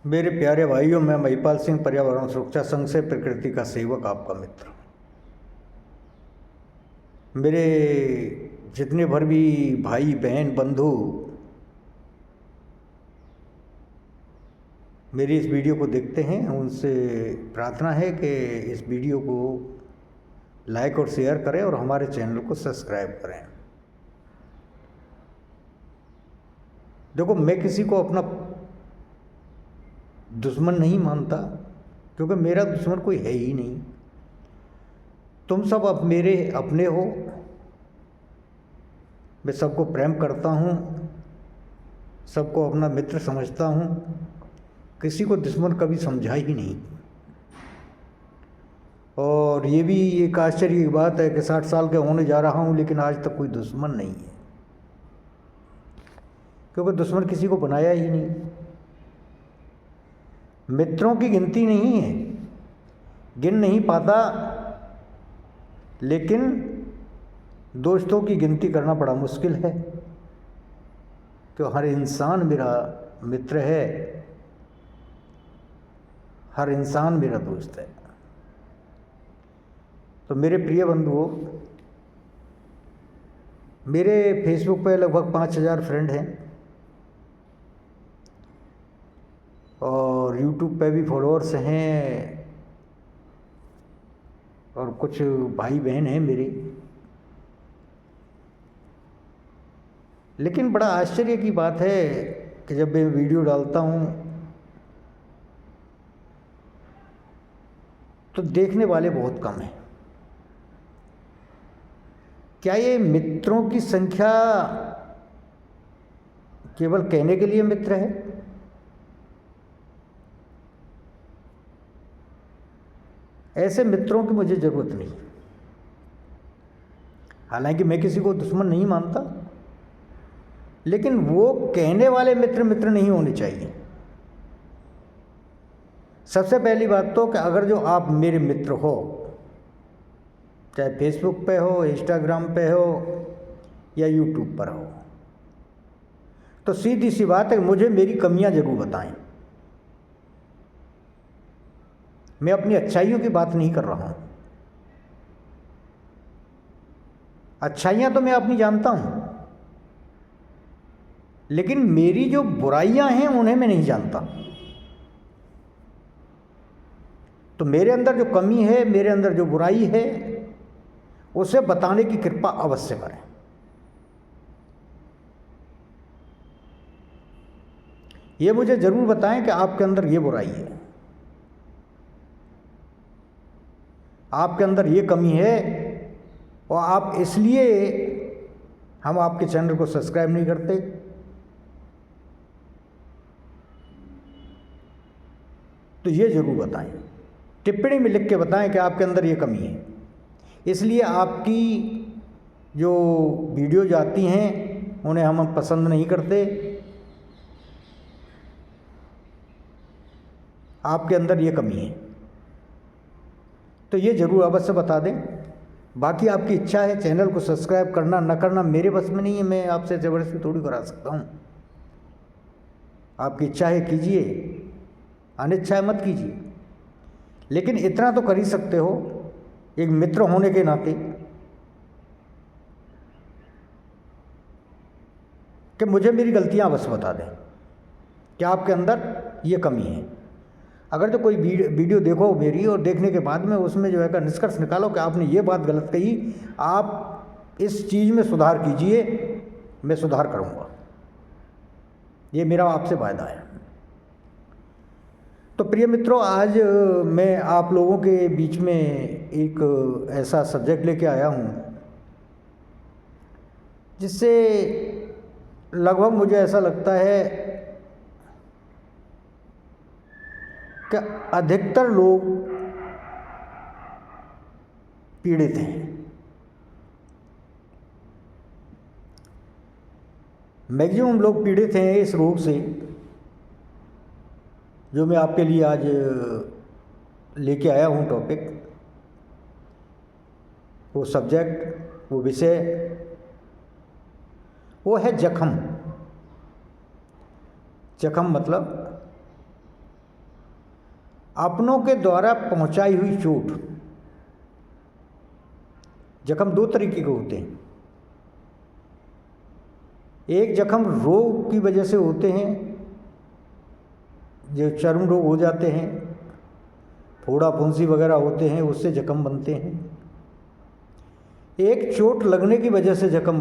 मेरे प्यारे भाइयों, मैं महिपाल सिंह, पर्यावरण सुरक्षा संघ से प्रकृति का सेवक, आपका मित्र। मेरे जितने भर भी भाई बहन बंधु मेरी इस वीडियो को देखते हैं, उनसे प्रार्थना है कि इस वीडियो को लाइक और शेयर करें और हमारे चैनल को सब्सक्राइब करें। देखो, मैं किसी को अपना दुश्मन नहीं मानता, क्योंकि मेरा दुश्मन कोई है ही नहीं। तुम सब अब मेरे अपने हो। मैं सबको प्रेम करता हूँ, सबको अपना मित्र समझता हूँ, किसी को दुश्मन कभी समझा ही नहीं। और ये भी एक आश्चर्य की बात है कि 60 साल के होने जा रहा हूँ, लेकिन आज तक कोई दुश्मन नहीं है, क्योंकि दुश्मन किसी को बनाया ही नहीं। मित्रों की गिनती नहीं है, गिन नहीं पाता, लेकिन दोस्तों की गिनती करना बड़ा मुश्किल है। तो हर इंसान मेरा मित्र है, हर इंसान मेरा दोस्त है। तो मेरे प्रिय बंधुओं, मेरे फेसबुक पे लगभग 5000 फ्रेंड हैं और यूट्यूब पे भी फॉलोअर्स हैं और कुछ भाई बहन हैं मेरे। लेकिन बड़ा आश्चर्य की बात है कि जब मैं वीडियो डालता हूँ तो देखने वाले बहुत कम हैं। क्या ये मित्रों की संख्या केवल कहने के लिए मित्र है? ऐसे मित्रों की मुझे ज़रूरत नहीं। हालांकि मैं किसी को दुश्मन नहीं मानता, लेकिन वो कहने वाले मित्र मित्र नहीं होने चाहिए। सबसे पहली बात तो कि अगर जो आप मेरे मित्र हो, चाहे फेसबुक पे हो, इंस्टाग्राम पे हो या यूट्यूब पर हो, तो सीधी सी बात है कि मुझे मेरी कमियां जरूर बताएं। मैं अपनी अच्छाइयों की बात नहीं कर रहा हूं। अच्छाइयां तो मैं अपनी जानता हूं, लेकिन मेरी जो बुराइयां हैं उन्हें मैं नहीं जानता। तो मेरे अंदर जो कमी है, मेरे अंदर जो बुराई है, उसे बताने की कृपा अवश्य करें। ये मुझे जरूर बताएं कि आपके अंदर ये बुराई है, आपके अंदर ये कमी है, और आप इसलिए हम आपके चैनल को सब्सक्राइब नहीं करते। तो ये जरूर बताएं, टिप्पणी में लिख के बताएं कि आपके अंदर ये कमी है। इसलिए आपकी जो वीडियो जाती हैं उन्हें हम पसंद नहीं करते। आपके अंदर ये कमी है, तो ये जरूर अवश्य बता दें। बाकी आपकी इच्छा है, चैनल को सब्सक्राइब करना न करना मेरे बस में नहीं है। मैं आपसे ज़बरदस्ती थोड़ी करा सकता हूँ। आपकी इच्छा है कीजिए, अनिच्छा है मत कीजिए। लेकिन इतना तो कर ही सकते हो एक मित्र होने के नाते कि मुझे मेरी गलतियां अवश्य बता दें कि आपके अंदर ये कमी है। अगर तो कोई वीडियो देखो मेरी और देखने के बाद में उसमें जो है का निष्कर्ष निकालो कि आपने ये बात गलत कही, आप इस चीज़ में सुधार कीजिए, मैं सुधार करूँगा। ये मेरा आपसे वायदा है। तो प्रिय मित्रों, आज मैं आप लोगों के बीच में एक ऐसा सब्जेक्ट लेके आया हूँ जिससे लगभग मुझे ऐसा लगता है कि अधिकतर लोग पीड़ित हैं। मैक्सिमम लोग पीड़ित हैं इस रोग से, जो मैं आपके लिए आज लेके आया हूँ टॉपिक। वो सब्जेक्ट, वो विषय, वो है जख्म। जख्म मतलब अपनों के द्वारा पहुंचाई हुई चोट। जख्म दो तरीके के होते हैं। एक जख्म रोग की वजह से होते हैं, जो चर्म रोग हो जाते हैं, फोड़ा फुंसी वगैरह होते हैं, उससे जख्म बनते हैं। एक चोट लगने की वजह से जख्म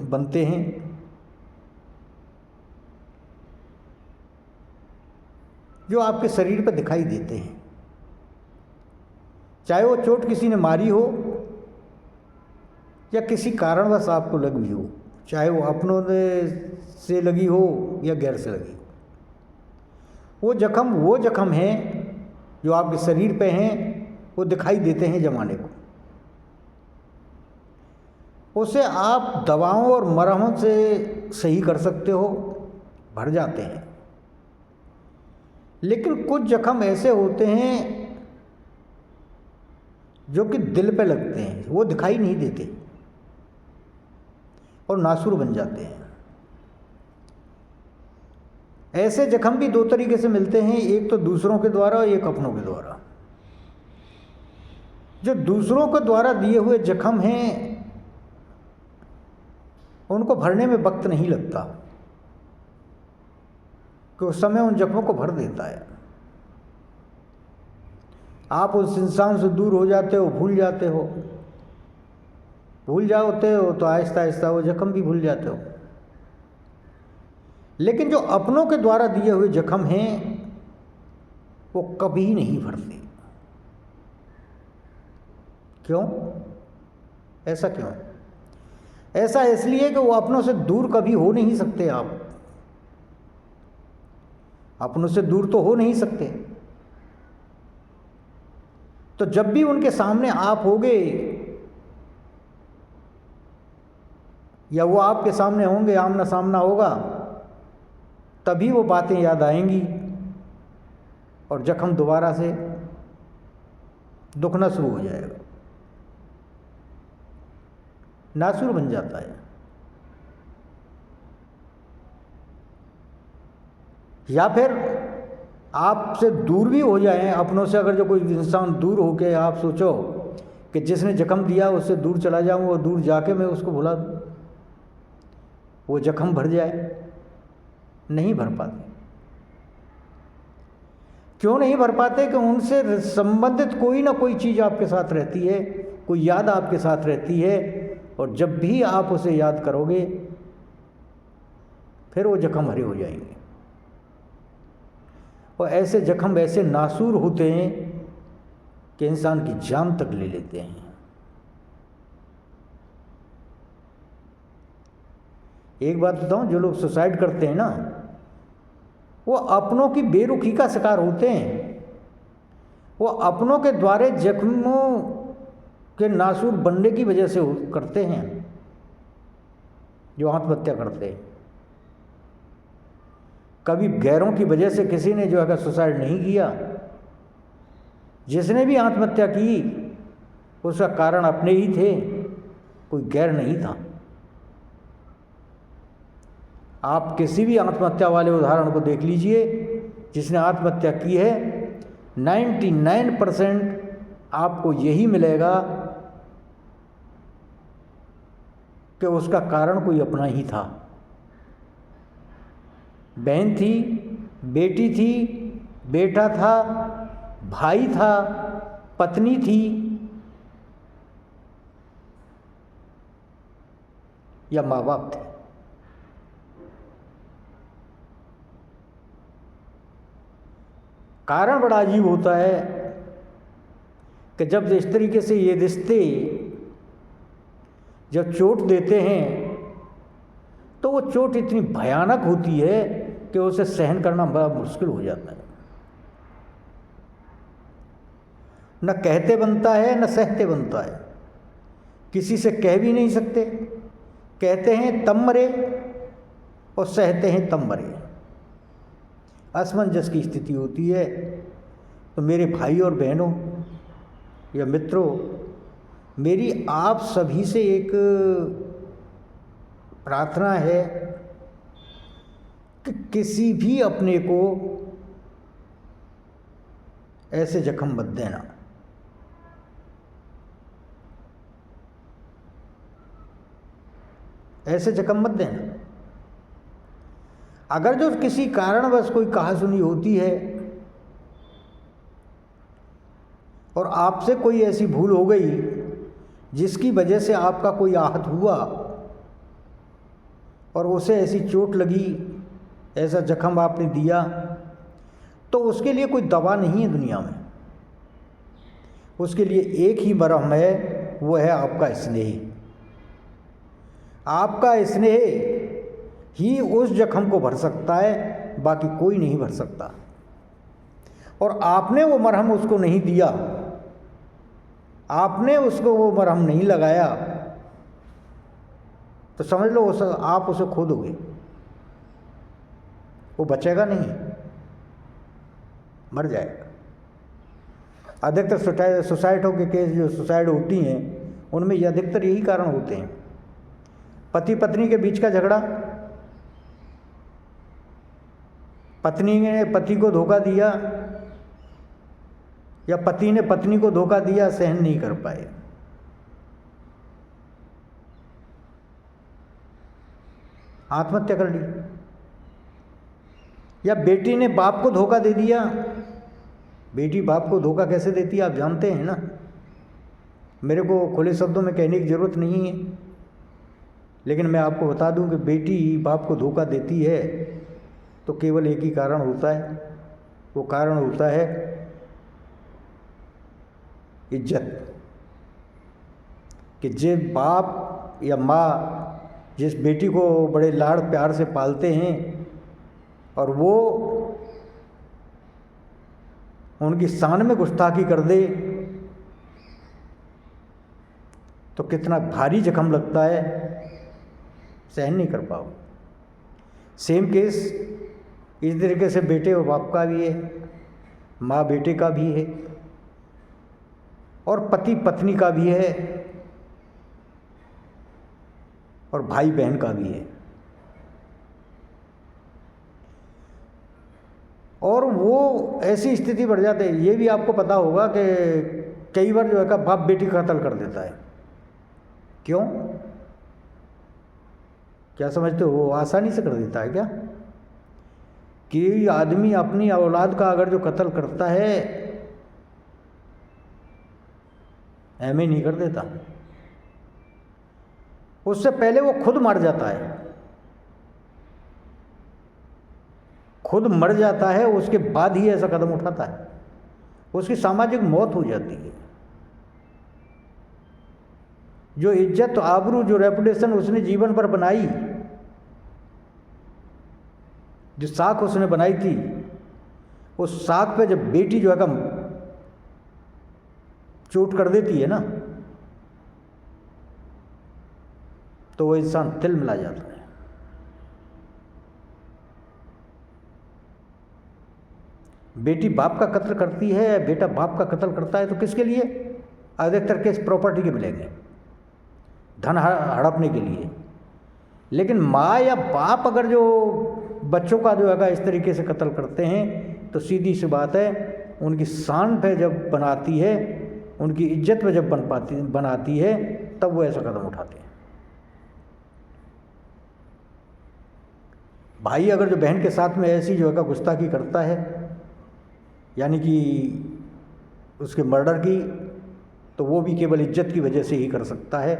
बनते हैं। जो आपके शरीर पर दिखाई देते हैं, चाहे वो चोट किसी ने मारी हो या किसी कारणवश आपको लगी हो, चाहे वो अपनों ने से लगी हो या गैर से लगी हो। वो जख्म हैं जो आपके शरीर पे हैं, वो दिखाई देते हैं जमाने को। उसे आप दवाओं और मरहमों से सही कर सकते हो, भर जाते हैं। लेकिन कुछ जख्म ऐसे होते हैं जो कि दिल पे लगते हैं, वो दिखाई नहीं देते और नासूर बन जाते हैं। ऐसे जख्म भी दो तरीके से मिलते हैं, एक तो दूसरों के द्वारा और एक अपनों के द्वारा। जो दूसरों के द्वारा दिए हुए जख्म हैं, उनको भरने में वक्त नहीं लगता, कि उस समय उन जख्मों को भर देता है। आप उस इंसान से दूर हो जाते हो, भूल जाते हो तो आहिस्ता आहिस्ता वो जख्म भी भूल जाते हो। लेकिन जो अपनों के द्वारा दिए हुए जख्म हैं, वो कभी नहीं भरते। क्यों? ऐसा क्यों? ऐसा इसलिए कि वो अपनों से दूर कभी हो नहीं सकते। आप अपनों से दूर तो हो नहीं सकते, तो जब भी उनके सामने आप होगे या वो आपके सामने होंगे, आमना सामना होगा, तभी वो बातें याद आएंगी और जख्म दोबारा से दुखना शुरू हो जाएगा, नासूर बन जाता है। या फिर आपसे दूर भी हो जाए अपनों से। अगर जो कोई इंसान दूर होके, आप सोचो कि जिसने जख्म दिया उससे दूर चला जाऊं और दूर जाके मैं उसको भुला दूं, वो जख्म भर जाए, नहीं भर पाते। क्यों नहीं भर पाते? कि उनसे संबंधित कोई ना कोई चीज़ आपके साथ रहती है, कोई याद आपके साथ रहती है, और जब भी आप उसे याद करोगे फिर वो जख्म भरे हो जाएंगे। और ऐसे जख्म ऐसे नासूर होते हैं कि इंसान की जान तक ले लेते हैं। एक बात बताऊं, जो लोग सुसाइड करते हैं ना, वो अपनों की बेरुखी का शिकार होते हैं। वो अपनों के द्वारे जख्मों के नासूर बनने की वजह से करते हैं, जो आत्महत्या करते हैं। कभी गैरों की वजह से किसी ने जो है सुसाइड नहीं किया। जिसने भी आत्महत्या की उसका कारण अपने ही थे, कोई गैर नहीं था। आप किसी भी आत्महत्या वाले उदाहरण को देख लीजिए, जिसने आत्महत्या की है, 99% आपको यही मिलेगा कि उसका कारण कोई अपना ही था। बहन थी, बेटी थी, बेटा था, भाई था, पत्नी थी, या माँ बाप थे। कारण बड़ा अजीब होता है कि जब इस तरीके से ये रिश्ते जब चोट देते हैं, तो वो चोट इतनी भयानक होती है कि उसे सहन करना बड़ा मुश्किल हो जाता है। न कहते बनता है, न सहते बनता है। किसी से कह भी नहीं सकते। कहते हैं तब मरे और सहते हैं तब मरे। असमंजस की स्थिति होती है। तो मेरे भाई और बहनों या मित्रों, मेरी आप सभी से एक प्रार्थना है कि किसी भी अपने को ऐसे जख्म मत देना। ऐसे जख्म मत देना। अगर जो किसी कारणवश कोई कहासुनी होती है और आपसे कोई ऐसी भूल हो गई जिसकी वजह से आपका कोई आहत हुआ और उसे ऐसी चोट लगी, ऐसा जख्म आपने दिया, तो उसके लिए कोई दवा नहीं है दुनिया में। उसके लिए एक ही मरहम है, वो है आपका स्नेह। आपका स्नेह ही उस जख्म को भर सकता है, बाकी कोई नहीं भर सकता। और आपने वो मरहम उसको नहीं दिया, आपने उसको वो मरहम नहीं लगाया, तो समझ लो आप उसे खो दोगे, वो बचेगा नहीं, मर जाएगा। अधिकतर सुसाइडों के केस जो सुसाइड होती हैं उनमें ये अधिकतर यही कारण होते हैं। पति पत्नी के बीच का झगड़ा, पत्नी ने पति को धोखा दिया या पति ने पत्नी को धोखा दिया, सहन नहीं कर पाए, आत्महत्या कर ली। या बेटी ने बाप को धोखा दे दिया। बेटी बाप को धोखा कैसे देती है आप जानते हैं ना, मेरे को खुले शब्दों में कहने की ज़रूरत नहीं है, लेकिन मैं आपको बता दूं कि बेटी बाप को धोखा देती है तो केवल एक ही कारण होता है, वो कारण होता है इज्जत। कि जिस बाप या माँ जिस बेटी को बड़े लाड़ प्यार से पालते हैं और वो उनकी शान में गुस्ताखी कर दे तो कितना भारी जख्म लगता है, सहन नहीं कर पाओ। सेम केस इस तरीके से बेटे और बाप का भी है, माँ बेटे का भी है, और पति पत्नी का भी है, और भाई बहन का भी है। और वो ऐसी स्थिति बढ़ जाती है, ये भी आपको पता होगा कि कई बार जो है बाप बेटी का कत्ल कर देता है। क्यों? क्या समझते हो? वो आसानी से कर देता है क्या? कि आदमी अपनी औलाद का अगर जो कत्ल करता है ऐमे नहीं कर देता, उससे पहले वो खुद मर जाता है। खुद मर जाता है, उसके बाद ही ऐसा कदम उठाता है, उसकी सामाजिक मौत हो जाती है। जो इज्जत, आबरू, जो रेपुटेशन उसने जीवन पर बनाई, जो साख उसने बनाई थी, उस साख पे जब बेटी जो है चोट कर देती है ना, तो वो इंसान तिल मिला जाता है। बेटी बाप का कत्ल करती है, बेटा बाप का कत्ल करता है, तो किसके लिए? अधिकतर केस प्रॉपर्टी के मिलेंगे, धन हड़पने के लिए। लेकिन माँ या बाप अगर जो बच्चों का जो है इस तरीके से कत्ल करते हैं तो सीधी सी बात है, उनकी शान पे जब बनाती है, उनकी इज्जत पे जब बनाती है, तब वो ऐसा कदम उठाते हैं। भाई अगर जो बहन के साथ में ऐसी जो है गुस्ताखी करता है, यानी कि उसके मर्डर की, तो वो भी केवल इज्जत की वजह से ही कर सकता है।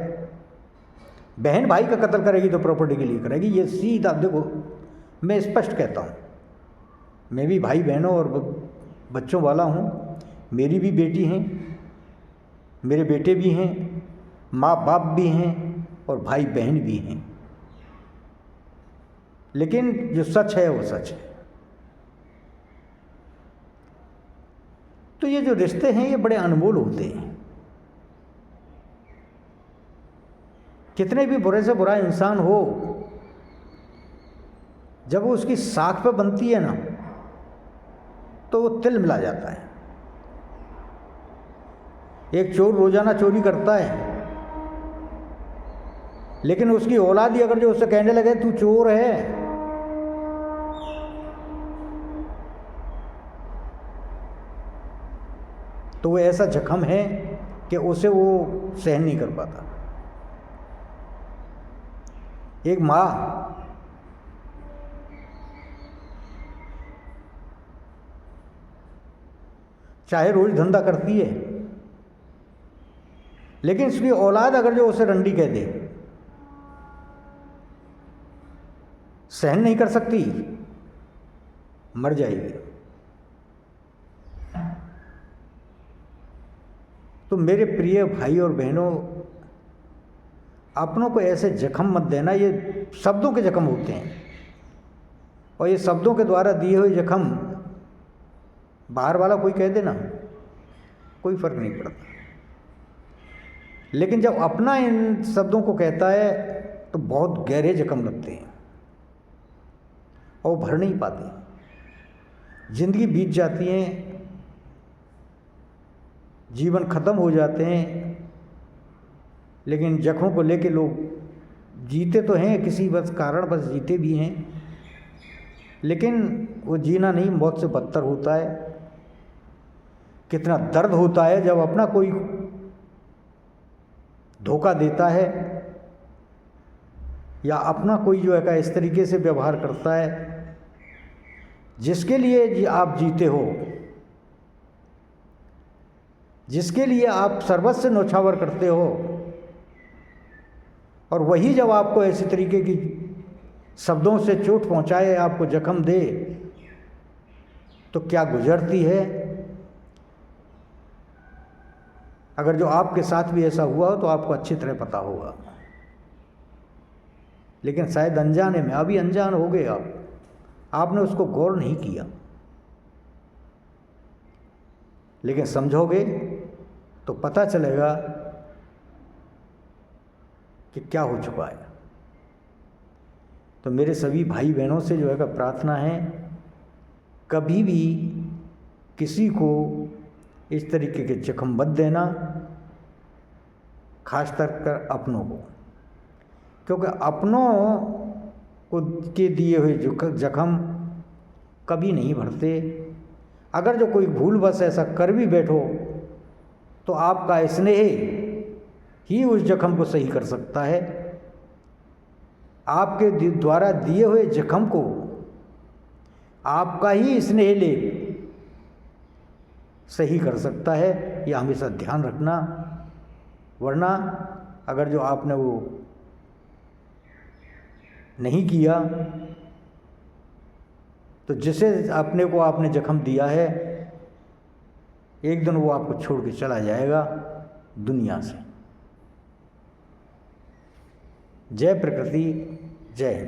बहन भाई का कत्ल करेगी तो प्रॉपर्टी के लिए करेगी, ये सीधा। देखो मैं स्पष्ट कहता हूँ, मैं भी भाई बहनों और बच्चों वाला हूँ, मेरी भी बेटी हैं, मेरे बेटे भी हैं, माँ बाप भी हैं और भाई बहन भी हैं। लेकिन जो सच है वो सच है। तो ये जो रिश्ते हैं ये बड़े अनमोल होते हैं। कितने भी बुरे से बुरा इंसान हो, जब वो उसकी साख पे बनती है ना, तो वो तिल मिला जाता है। एक चोर रोजाना चोरी करता है, लेकिन उसकी औलाद ही अगर जो उससे कहने लगे तू चोर है, तो वो ऐसा जख्म है कि उसे वो सहन नहीं कर पाता। एक माँ चाहे रोज धंधा करती है, लेकिन इसकी औलाद अगर जो उसे रंडी कह दे, सहन नहीं कर सकती, मर जाएगी। तो मेरे प्रिय भाई और बहनों, अपनों को ऐसे जख्म मत देना। ये शब्दों के जख्म होते हैं, और ये शब्दों के द्वारा दिए हुए जख्म बाहर वाला कोई कह देना, कोई फर्क नहीं पड़ता। लेकिन जब अपना इन शब्दों को कहता है तो बहुत गहरे जख्म लगते हैं और भर नहीं पाते। जिंदगी बीत जाती है, जीवन खत्म हो जाते हैं, लेकिन जख्मों को लेके लोग जीते तो हैं, किसी बस कारण बस जीते भी हैं, लेकिन वो जीना नहीं, मौत से बदतर होता है। कितना दर्द होता है जब अपना कोई धोखा देता है या अपना कोई जो है इस तरीके से व्यवहार करता है जिसके लिए आप जीते हो, जिसके लिए आप सर्वस्व न्यौछावर करते हो, और वही जब आपको ऐसे तरीके की शब्दों से चोट पहुंचाए, आपको जख्म दे, तो क्या गुजरती है। अगर जो आपके साथ भी ऐसा हुआ हो तो आपको अच्छी तरह पता होगा, लेकिन शायद अनजाने में, अभी अनजान हो गए आपने उसको गौर नहीं किया। लेकिन समझोगे तो पता चलेगा कि क्या हो चुका है। तो मेरे सभी भाई बहनों से जो है प्रार्थना है, कभी भी किसी को इस तरीके के जख्म मत देना, खासकर कर अपनों को, क्योंकि अपनों को के दिए हुए जख्म कभी नहीं भरते। अगर जो कोई भूलवश ऐसा कर भी बैठो तो आपका स्नेह ही उस जख्म को सही कर सकता है। आपके द्वारा दिए हुए जख्म को आपका ही स्नेह ले सही कर सकता है, यह हमेशा ध्यान रखना। वरना अगर जो आपने वो नहीं किया तो जिसे अपने को आपने जख्म दिया है, एक दिन वो आपको छोड़ के चला जाएगा दुनिया से। जय प्रकृति, जय हिंद।